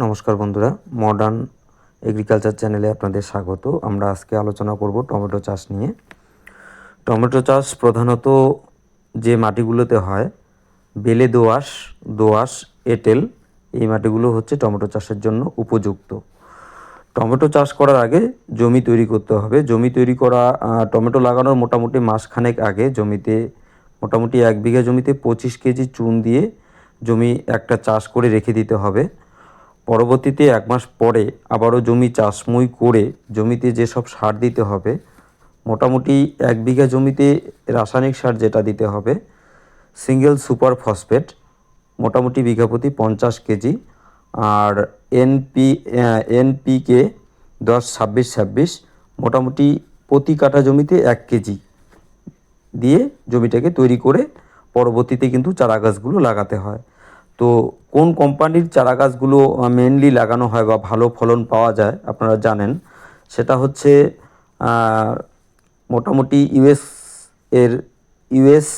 নমস্কার বন্ধুরা, modern agriculture চ্যানেলে আপনাদের স্বাগত। আমরা আজকে আলোচনা করব টমেটো চাষ নিয়ে। টমেটো চাষ প্রধানত যে মাটিগুলোতে হয়, বেলে দোআঁশ, দোআঁশ, এঁটেল, এই মাটিগুলো হচ্ছে টমেটো চাষের জন্য উপযুক্ত। টমেটো চাষ করার আগে জমি তৈরি করতে হবে। জমি তৈরি করা, টমেটো লাগানোর মোটামুটি মাসখানেক আগে জমিতে মোটামুটি 1 বিঘা জমিতে 25 কেজি চুন দিয়ে জমি একটা চাষ করে রেখে দিতে হবে। পরবর্তীতে 1 মাস পরে আবারও জমি চাষমুই করে জমিতে যেসব সার দিতে হবে, মোটামুটি 1 বিঘা জমিতে রাসায়নিক সার যেটা দিতে হবে, সিঙ্গেল সুপার ফসফেট মোটামুটি বিঘা প্রতি 50 কেজি, আর এনপিকে 10-26-26 মোটামুটি প্রতি কাঠা জমিতে 1 কেজি দিয়ে জমিটাকে তৈরি করে পরবর্তীতে কিন্তু চারা গাছগুলো লাগাতে হয়। তো কোন কোম্পানির চারা গাছগুলো মেনলি লাগানো হয় বা ভালো ফলন পাওয়া যায় আপনারা জানেন, সেটা হচ্ছে মোটামুটি ইউএস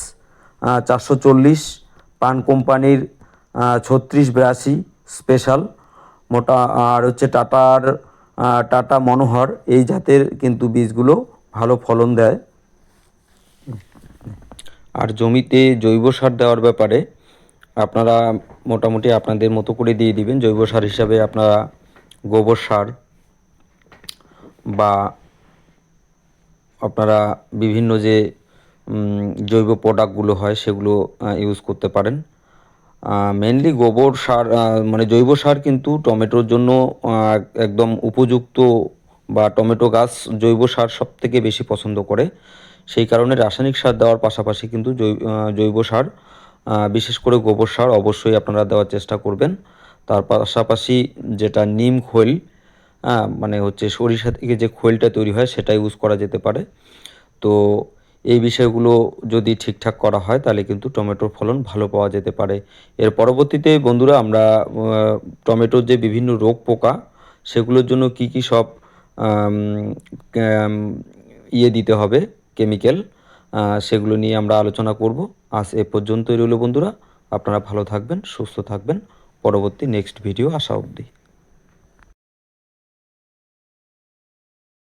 440, পান কোম্পানির 3682 স্পেশাল আর হচ্ছে টাটা মনোহর, এই জাতের কিন্তু বীজগুলো ভালো ফলন দেয়। আর জমিতে জৈব সার দেওয়ার ব্যাপারে আপনারা মোটামুটি আপনাদের মতো করে দিয়ে দিবেন। জৈব সার হিসাবে আপনারা গোবর সার বা আপনারা বিভিন্ন যে জৈব প্রোডাক্টগুলো হয় সেগুলো ইউজ করতে পারেন। মেনলি গোবর সার মানে জৈব সার কিন্তু টমেটোর জন্য একদম উপযুক্ত, বা টমেটো গাছ জৈব সার সবথেকে বেশি পছন্দ করে। সেই কারণে রাসায়নিক সার দেওয়ার পাশাপাশি কিন্তু জৈব সার, বিশেষ করে গোবর সার অবশ্যই আপনারা দেওয়ার চেষ্টা করবেন। তার পাশাপাশি যেটা নিম খৈল, মানে হচ্ছে সরিষা থেকে যে খৈলটা তৈরি হয় সেটা ইউজ করা যেতে পারে। তো এই বিষয়গুলো যদি ঠিকঠাক করা হয় তাহলে কিন্তু টমেটোর ফলন ভালো পাওয়া যেতে পারে। এর পরবর্তীতে বন্ধুরা আমরা টমেটোর যে বিভিন্ন রোগ পোকা, সেগুলোর জন্য কি সব দিতে হবে, কেমিক্যাল, সেগুলো নিয়ে আমরা আলোচনা করব। আজ এ পর্যন্তই রইল বন্ধুরা। আপনারা ভালো থাকবেন, সুস্থ থাকবেন। পরবর্তী নেক্সট ভিডিও আসা অবধি।